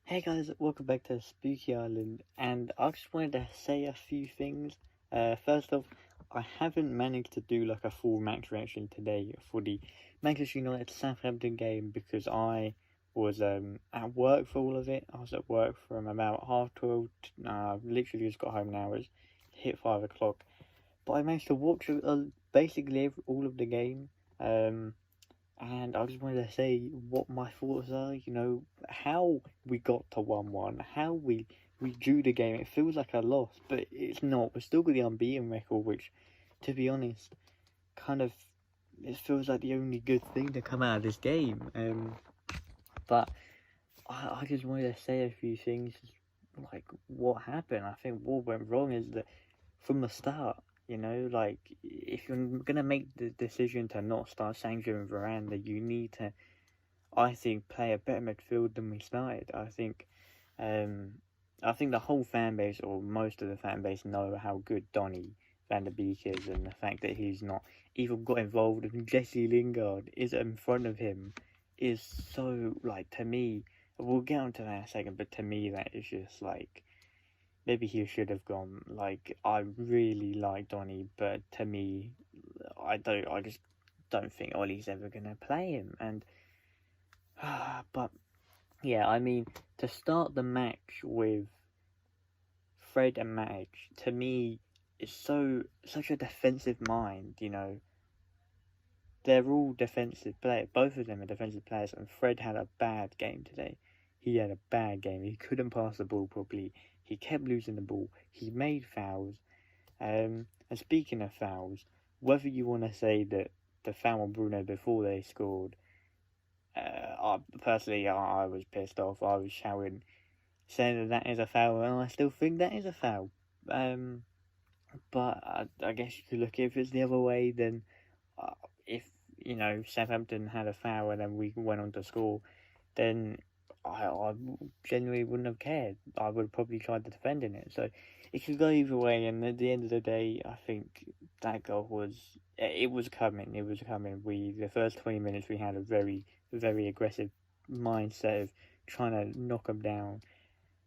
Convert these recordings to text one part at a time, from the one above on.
Hey guys, welcome back to Spooky Island, and I just wanted to say a few things. First off, I haven't managed to do like a full match reaction today for the Manchester United Southampton game because I was at work for all of it. I was at work from about 12:30. Literally just got home now. It's hit 5 o'clock, but I managed to watch basically all of the game. And I just wanted to say what my thoughts are, how we got to 1-1, how we drew the game. It feels like a loss, but it's not. We're still got the unbeaten record, which, to be honest, kind of, it feels like the only good thing to come out of this game. But I just wanted to say a few things, like what happened. I think what went wrong is that from the start, like if you're gonna make the decision to not start Sancho and Varane, then you need to, I think, play a better midfield than we started. Um, I think the whole fan base, or most of the fan base, know how good Donny Van der Beek is, and the fact that he's not even got involved and Jesse Lingard is in front of him is so, like, to me, we'll get onto that in a second, but to me that is just like, maybe he should have gone. Like, I really like Donny, but to me, I just don't think Ollie's ever gonna play him. And but yeah, I mean, to start the match with Fred and Madge, to me, is such a defensive mind. They're all defensive players. Both of them are defensive players, and Fred had a bad game today. He had a bad game. He couldn't pass the ball properly. He kept losing the ball. He made fouls. And speaking of fouls, whether you want to say that the foul on Bruno before they scored, I was pissed off. I was shouting, saying that is a foul, and I still think that is a foul. Um, but I guess you could look, if it's the other way, then if Southampton had a foul and then we went on to score, then I genuinely wouldn't have cared. I would have probably tried to defend in it. So it could go either way. And at the end of the day, I think that goal was coming. It was coming. The first 20 minutes we had a very, very aggressive mindset of trying to knock them down.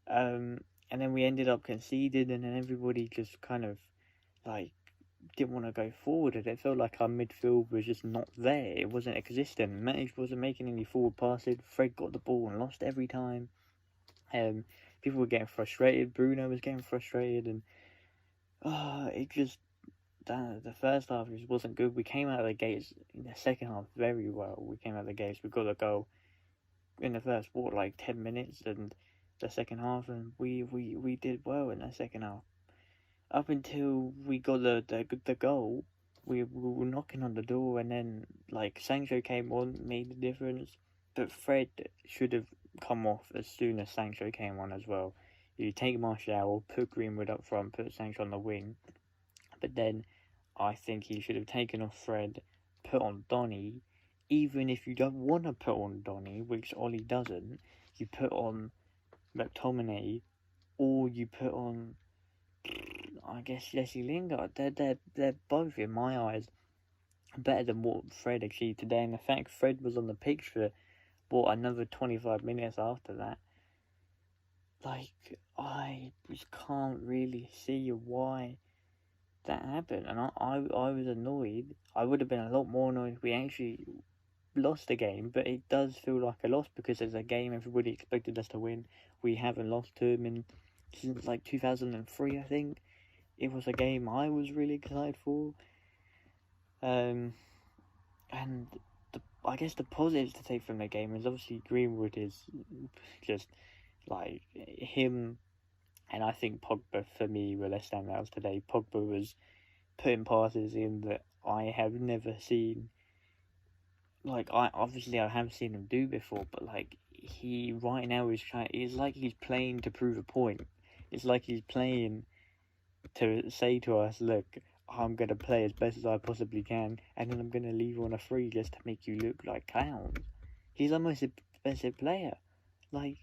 And then we ended up conceding, and then everybody just kind of like didn't want to go forward, and it felt like our midfield was just not there. It wasn't existent. Matic wasn't making any forward passes. Fred got the ball and lost every time. People were getting frustrated. Bruno was getting frustrated, and it just the first half just wasn't good. We came out of the gates in the second half very well. We came out of the gates. We got a goal in the first 10 minutes, and the second half, and we did well in the second half. Up until we got the goal, we were knocking on the door, and then like Sancho came on, made the difference. But Fred should have come off as soon as Sancho came on as well. You take Martial, put Greenwood up front, put Sancho on the wing. But then I think he should have taken off Fred, put on Donny. Even if you don't want to put on Donny, which Ollie doesn't, you put on McTominay, or you put on, I guess, Jesse Lingard. They're both, in my eyes, better than what Fred achieved today. And the fact Fred was on the pitch for another 25 minutes after that, like, I just can't really see why that happened. And I was annoyed. I would have been a lot more annoyed if we actually lost the game, but it does feel like a loss because it's a game everybody expected us to win. We haven't lost to them since like 2003, I think. It was a game I was really excited for. And I guess the positives to take from the game is obviously Greenwood is just like him, and I think Pogba for me were their standouts today. Pogba was putting passes in that I have never seen. Like, I have seen him do before, but like he right now is trying. It's like he's playing to prove a point. It's like he's playing to say to us, look, I'm going to play as best as I possibly can, and then I'm going to leave you on a free just to make you look like clowns. He's our most expensive player. Like,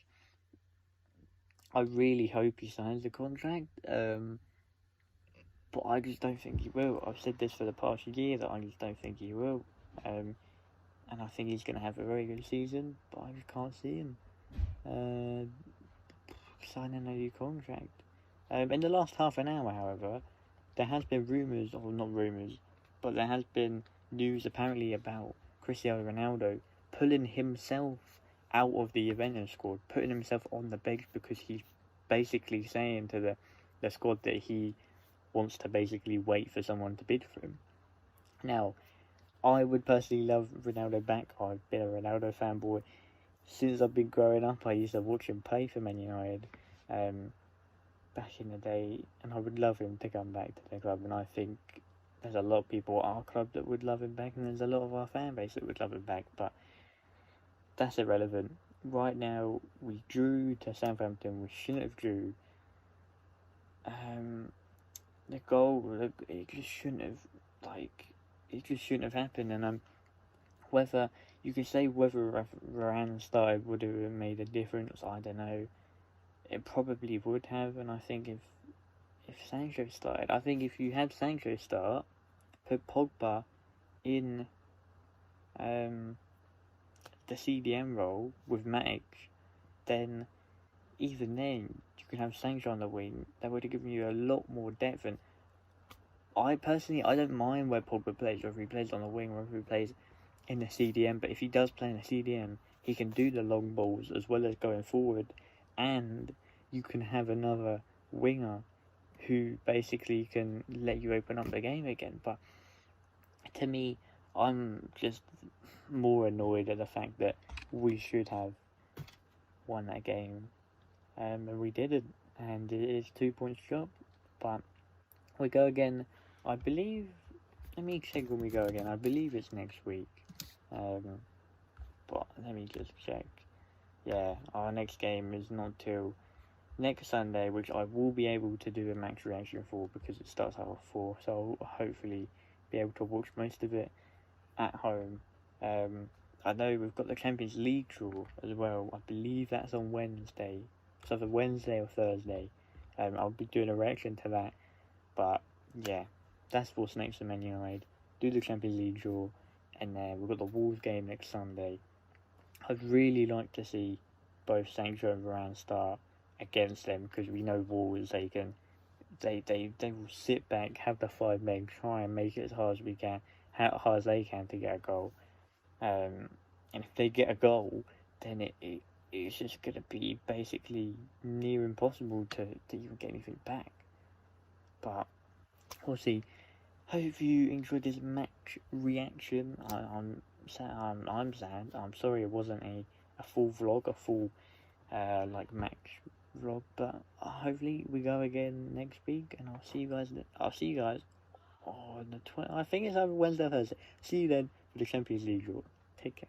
I really hope he signs the contract, but I just don't think he will. I've said this for the past year, that I just don't think he will. And I think he's going to have a very good season, but I just can't see him. sign a new contract. In the last half an hour, however, there has been rumours, or not rumours, but there has been news apparently about Cristiano Ronaldo pulling himself out of the Juventus squad, putting himself on the bench because he's basically saying to the squad that he wants to basically wait for someone to bid for him. Now, I would personally love Ronaldo back. I've been a Ronaldo fanboy since I've been growing up. I used to watch him play for Man United back in the day, and I would love him to come back to the club. And I think there's a lot of people at our club that would love him back, and there's a lot of our fan base that would love him back, but that's irrelevant. Right now, we drew to Southampton. We shouldn't have drew. The goal, it just shouldn't have happened. And whether you could say whether Varane started would have made a difference, I don't know. It probably would have, and I think if Sancho started, I think if you had Sancho start, put Pogba in the CDM role with Matic, then even then you can have Sancho on the wing. That would have given you a lot more depth. And I don't mind where Pogba plays, whether he plays on the wing or whether he plays in the CDM. But if he does play in the CDM, he can do the long balls as well as going forward, and you can have another winger who basically can let you open up the game again. But to me, I'm just more annoyed at the fact that we should have won that game, and we didn't, and it is 2 points drop. But we go again, I believe. Let me check when we go again. I believe it's next week, but let me just check. Yeah, our next game is not till next Sunday, which I will be able to do a match reaction for because it starts at 4, so I'll hopefully be able to watch most of it at home. I know we've got the Champions League draw as well. I believe that's on Wednesday. It's either Wednesday or Thursday. I'll be doing a reaction to that. But yeah, that's what's next for Man United. Do the Champions League draw, and then we've got the Wolves game next Sunday. I'd really like to see both Sancho and Varane start against them, because we know Wolves, they will sit back, have the 5 men, try and make it as hard as we can, how hard as they can to get a goal. And if they get a goal, then it's just going to be basically near impossible to even get anything back. But we'll see. Hope you enjoyed this match reaction. I'm sad. I'm sorry it wasn't a full vlog, a full match vlog. But hopefully we go again next week, and I'll see you guys on the I think it's either Wednesday or Thursday. See you then for the Champions League draw. Take care.